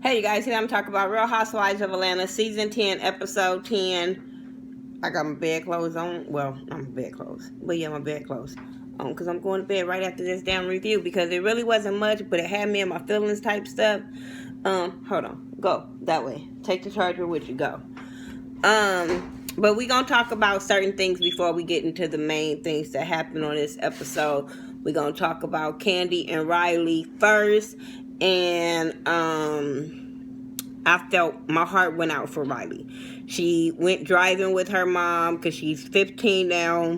Hey, you guys, today I'm talking about Real Housewives of Atlanta, Season 10, Episode 10. I got my bed clothes on. Well, I'm bed clothes. But yeah, my bed clothes on because I'm going to bed right after this damn review because it really wasn't much, but it had me in my feelings type stuff. Hold on. Go. That way. Take the charger with you. Go. But we gonna talk about certain things before we get into the main things that happened on this episode. We're gonna talk about Kandi and Riley first. And I felt my heart went out for Riley. She went driving with her mom because she's 15 now.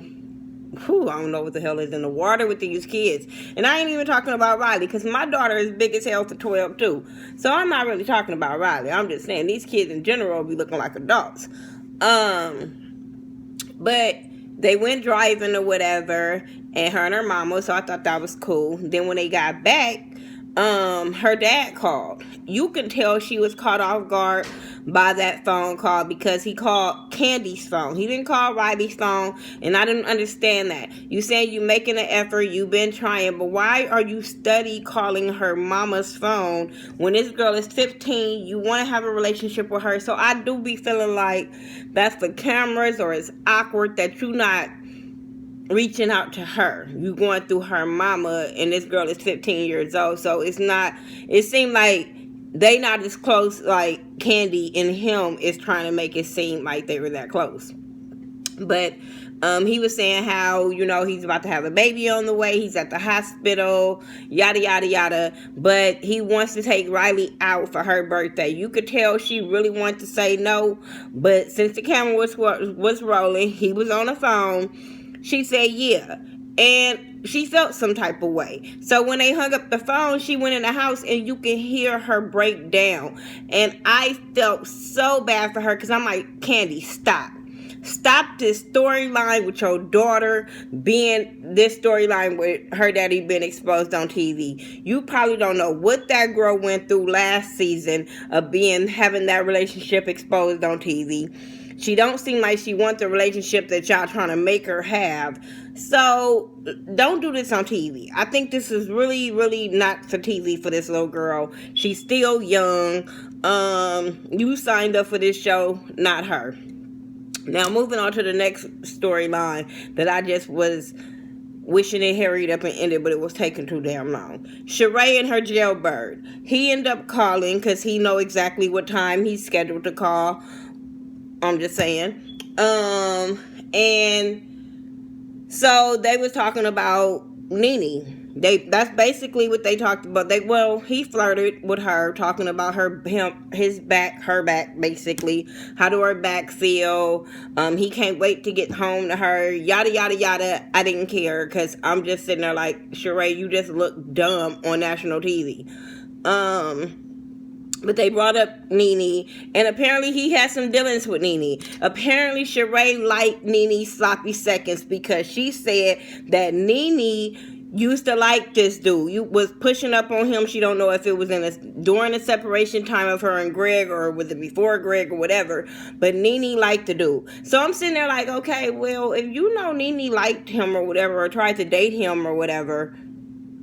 Whew, I don't know what the hell is in the water with these kids. And I ain't even talking about Riley because my daughter is big as hell for 12 too. So I'm not really talking about Riley. I'm just saying these kids in general be looking like adults. But they went driving or whatever, and her and her mama, so I thought that was cool. Then when they got back, her dad called. You can tell she was caught off guard by that phone call because he called Kandi's phone. He didn't call Riley's phone, and I didn't understand that. You saying you making an effort, you've been trying, but why are you study calling her mama's phone when this girl is 15? You want to have a relationship with her, so I do be feeling like that's for cameras or it's awkward that you not reaching out to her. You going through her mama, and this girl is 15 years old, so it seemed like they not as close like Kandi and him is trying to make it seem like they were that close. But he was saying how, he's about to have a baby on the way, he's at the hospital, yada yada yada, but he wants to take Riley out for her birthday. You could tell she really wanted to say no, but since the camera was rolling, he was on the phone, she said yeah, and she felt some type of way. So when they hung up the phone, she went in the house and you can hear her break down. And I felt so bad for her because I'm like, Kandi, stop. Stop this storyline with your daughter being this storyline with her daddy being exposed on TV. You probably don't know what that girl went through last season of having that relationship exposed on TV. She don't seem like she wants the relationship that y'all trying to make her have. So don't do this on TV. I think this is really, really not for TV for this little girl. She's still young. You signed up for this show, not her. Now moving on to the next storyline that I just was wishing it hurried up and ended, but it was taking too damn long. Sheree and her jailbird. He ended up calling because he know exactly what time he's scheduled to call. I'm just saying. And so they was talking about Nene. That's basically what they talked about. He flirted with her, talking about her back, basically. How do her back feel? He can't wait to get home to her. Yada yada yada. I didn't care because I'm just sitting there like, Sheree, you just look dumb on national TV. But they brought up Nene, and apparently he had some dealings with Nene. Apparently Sheree liked Nene's sloppy seconds because she said that Nene used to like this dude. You was pushing up on him. She don't know if it was during the separation time of her and Greg, or was it before Greg or whatever. But Nene liked the dude. So I'm sitting there like, okay, well, if you know Nene liked him or whatever, or tried to date him or whatever,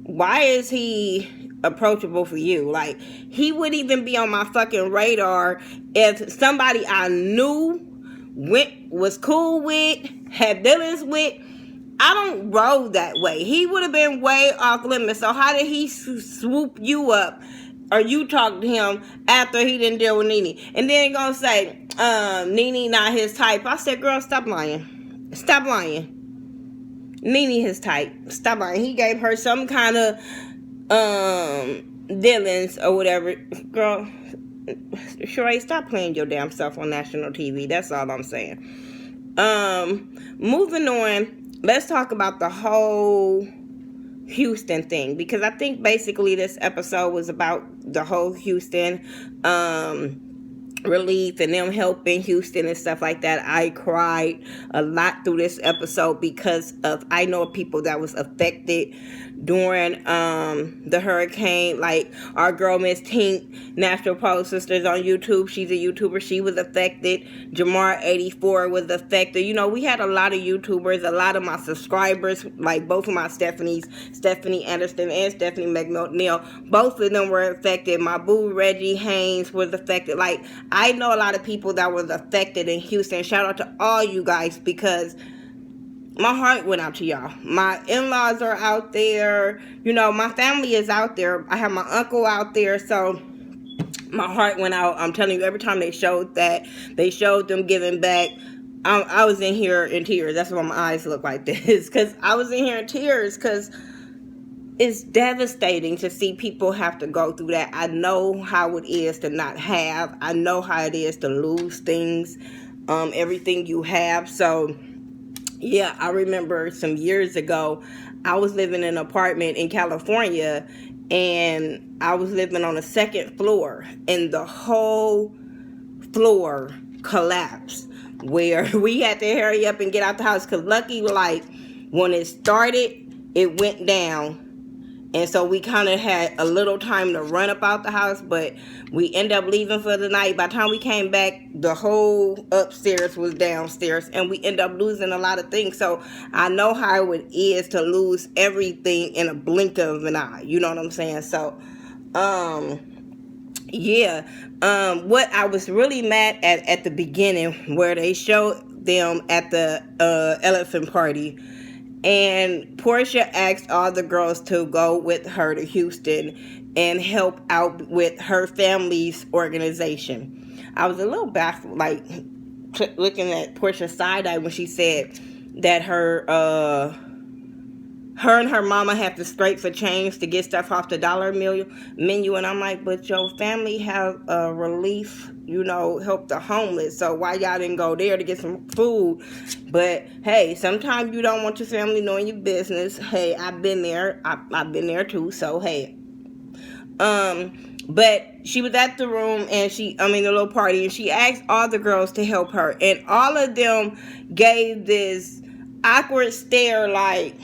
why is he approachable for you? Like, he wouldn't even be on my fucking radar if somebody I knew was cool with, had dealings with. I don't roll that way. He would have been way off limits. So how did he swoop you up, or you talk to him after he didn't deal with Nene? And then gonna say, Nene not his type. I said, girl, stop lying. Stop lying. Nene his type. Stop lying. He gave her some kind of dealings or whatever. Girl, Sheree, stop playing your damn self on national TV. That's all I'm saying. Moving on, let's talk about the whole Houston thing, because I think basically this episode was about the whole Houston relief and them helping Houston and stuff like that. I cried a lot through this episode because I know people that was affected during the hurricane. Like our girl Miss Tink, Natural Pole Sisters on YouTube, she's a YouTuber, she was affected. Jamar 84 was affected. You know, we had a lot of YouTubers, a lot of my subscribers, like both of my Stephanie Anderson and Stephanie McNeil, both of them were affected. My boo Reggie Haynes was affected. Like, I know a lot of people that was affected in Houston. Shout out to all you guys, because my heart went out to y'all. My in-laws are out there. You know, my family is out there. I have my uncle out there. So my heart went out. I'm telling you, every time they showed them giving back, I was in here in tears. That's why my eyes look like this. Because I was in here in tears, because it's devastating to see people have to go through that. I know how it is to not have. I know how it is to lose things, everything you have. So yeah, I remember some years ago, I was living in an apartment in California, and I was living on the second floor, and the whole floor collapsed, where we had to hurry up and get out the house, because lucky, like, when it started, it went down. And so we kind of had a little time to run up out the house, but we ended up leaving for the night. By the time we came back, the whole upstairs was downstairs, and we ended up losing a lot of things. So I know how it is to lose everything in a blink of an eye. You know what I'm saying? So, yeah. What I was really mad at the beginning, where they showed them at the elephant party, and Portia asked all the girls to go with her to Houston and help out with her family's organization. I was a little baffled, like, looking at Portia's side-eye when she said that her and her mama have to scrape for change to get stuff off the dollar menu. And I'm like, but your family have relief, you know, help the homeless. So why y'all didn't go there to get some food? But hey, sometimes you don't want your family knowing your business. Hey, I've been there. I've been there too. So hey, but she was at the room, and the little party, and she asked all the girls to help her, and all of them gave this awkward stare, like,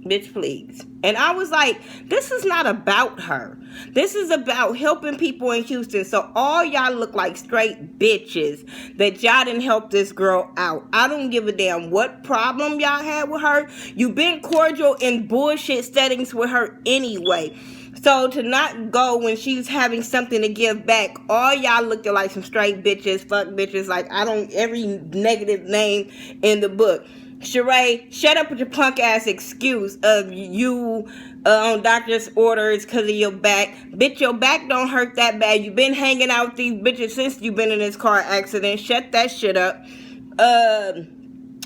bitch, please. And I was like, this is not about her. This is about helping people in Houston. So all y'all look like straight bitches that y'all didn't help this girl out. I don't give a damn what problem y'all had with her. You've been cordial in bullshit settings with her anyway. So to not go when she's having something to give back, all y'all looked like some straight bitches, fuck bitches, like every negative name in the book. Sheree, shut up with your punk ass excuse of you on doctor's orders because of your back. Bitch, your back don't hurt that bad. You been hanging out with these bitches since you been in this car accident. Shut that shit up.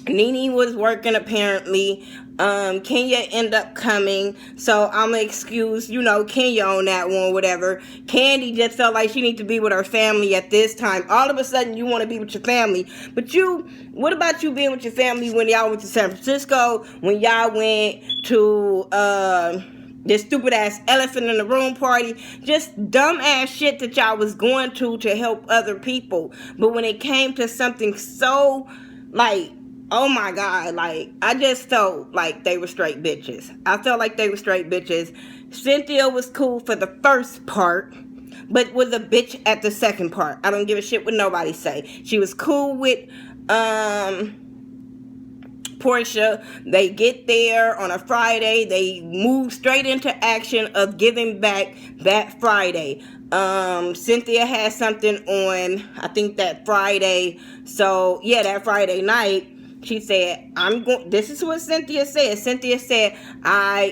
Nene was working apparently. Kenya ended up coming, so I'm gonna excuse, Kenya on that one, whatever. Kandi just felt like she needs to be with her family at this time. All of a sudden, you want to be with your family, but what about you being with your family when y'all went to San Francisco, when y'all went to this stupid ass elephant in the room party, just dumb ass shit that y'all was going to help other people. But when it came to something so, like, oh my God, like, I just felt like they were straight bitches. I felt like they were straight bitches. Cynthia was cool for the first part, but was a bitch at the second part. I don't give a shit what nobody say. She was cool with Portia. They get there on a Friday. They move straight into action of giving back that Friday. Cynthia had something on, I think, that Friday. So yeah, that Friday night, she said, this is what Cynthia said. Cynthia said,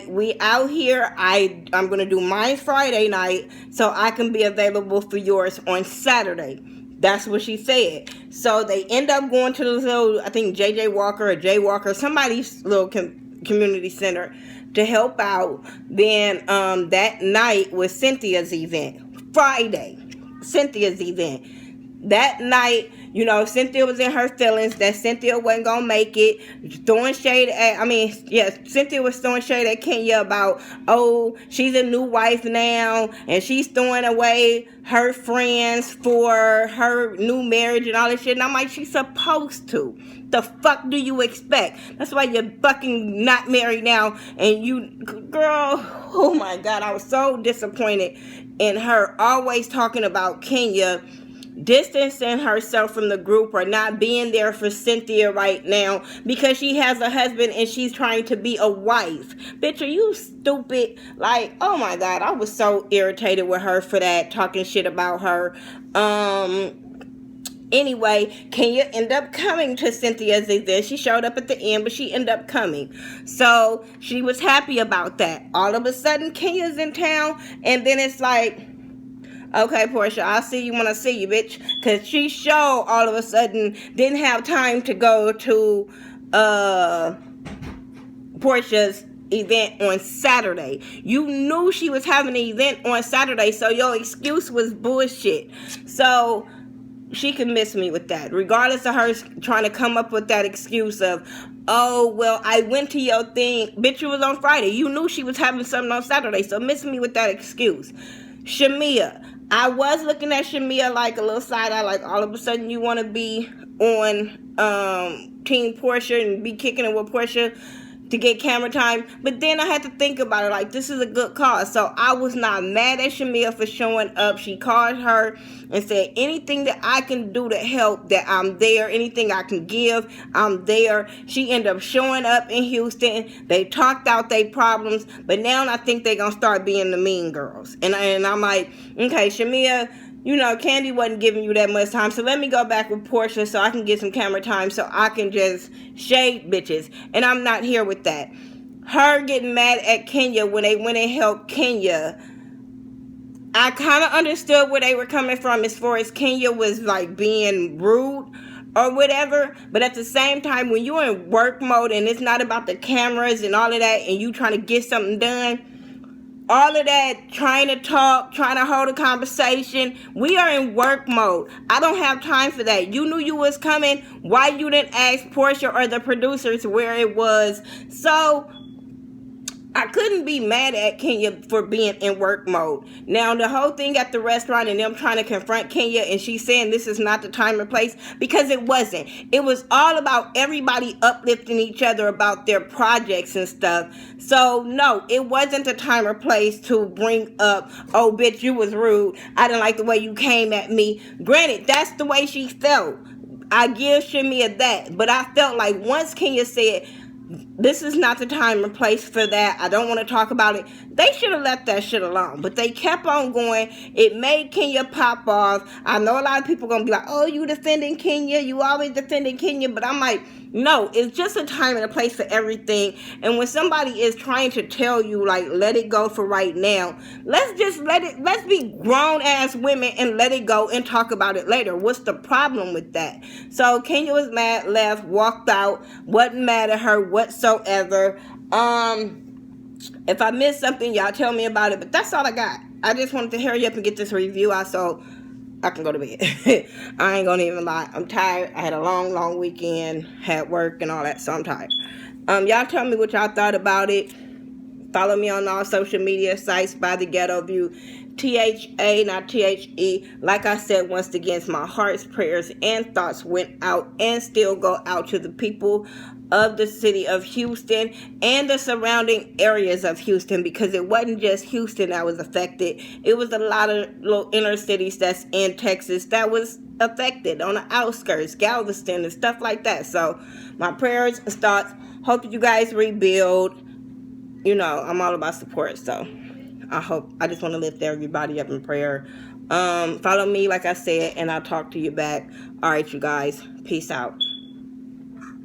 we out here. I'm going to do mine Friday night so I can be available for yours on Saturday. That's what she said. So they end up going to this little, I think, JJ Walker or Jay Walker, somebody's little community center to help out. Then that night was Cynthia's event. Friday, Cynthia's event. that night, you know, Cynthia was in her feelings that Cynthia wasn't gonna make it, throwing shade at, Cynthia was throwing shade at Kenya about, oh, she's a new wife now, and she's throwing away her friends for her new marriage and all this shit. And I'm like, she's supposed to. The fuck do you expect? That's why you're fucking not married now. And you, girl, oh my God, I was so disappointed in her always talking about Kenya distancing herself from the group or not being there for Cynthia right now because she has a husband and she's trying to be a wife. Bitch, are you stupid? Like, oh my God, I was so irritated with her for that, talking shit about her. Anyway, Kenya ended up coming to Cynthia's event. She showed up at the end, but she ended up coming. So she was happy about that. All of a sudden, Kenya's in town, and then it's like, okay, Portia, I'll see you when I see you, bitch. Because she showed all of a sudden didn't have time to go to Portia's event on Saturday. You knew she was having an event on Saturday, so your excuse was bullshit. So she can miss me with that, regardless of her trying to come up with that excuse of, oh, well, I went to your thing. Bitch, it was on Friday. You knew she was having something on Saturday, so miss me with that excuse. Shamia, I was looking at Shamia like a little side eye, like all of a sudden you want to be on Team Portia and be kicking it with Portia to get camera time. But then I had to think about it, like, this is a good cause. So I was not mad at Shamia for showing up. She called her and said, anything that I can do to help, that I'm there. Anything I can give, I'm there. She ended up showing up in Houston. They talked out their problems, but now I think they're gonna start being the mean girls. And I'm like, okay, Shamia, you know, Kandi wasn't giving you that much time, so let me go back with Portia so I can get some camera time so I can just shade bitches. And I'm not here with that. Her getting mad at Kenya when they went and helped Kenya, I kind of understood where they were coming from as far as Kenya was like being rude or whatever. But at the same time, when you're in work mode and it's not about the cameras and all of that and you trying to get something done, all of that trying to talk, trying to hold a conversation, we are in work mode. I don't have time for that. You knew you was coming. Why you didn't ask Portia or the producers where it was? So I couldn't be mad at Kenya for being in work mode. Now, the whole thing at the restaurant and them trying to confront Kenya and she's saying this is not the time or place, because it wasn't. It was all about everybody uplifting each other about their projects and stuff. So, no, it wasn't the time or place to bring up, oh, bitch, you was rude. I didn't like the way you came at me. Granted, that's the way she felt. I give Shamia that. But I felt like once Kenya said, this is not the time or place for that, I don't want to talk about it, they should have left that shit alone. But they kept on going. It made Kenya pop off. I know a lot of people gonna be like, oh, you defending Kenya, you always defending Kenya. But I'm like, no, it's just a time and a place for everything. And when somebody is trying to tell you, like, let it go for right now, let's just let's be grown ass women and let it go and talk about it later. What's the problem with that? So Kenya was mad, left, walked out, wasn't mad at her whatsoever. If I missed something, y'all tell me about it, but that's all I got. I just wanted to hurry up and get this review out so I can go to bed. I ain't gonna even lie. I'm tired. I had a long weekend, had work and all that, so I'm tired. Y'all tell me what y'all thought about it. Follow me on all social media sites by the Ghetto View. THA, not THE. Like I said, once again, my heart's prayers and thoughts went out and still go out to the people of the city of Houston and the surrounding areas of Houston, because it wasn't just Houston that was affected. It was a lot of little inner cities that's in Texas that was affected on the outskirts, Galveston and stuff like that. So my prayers and thoughts. Hope you guys rebuild. You know, I'm all about support, so I just want to lift everybody up in prayer. Follow me, like I said, and I'll talk to you back. All right, you guys. Peace out.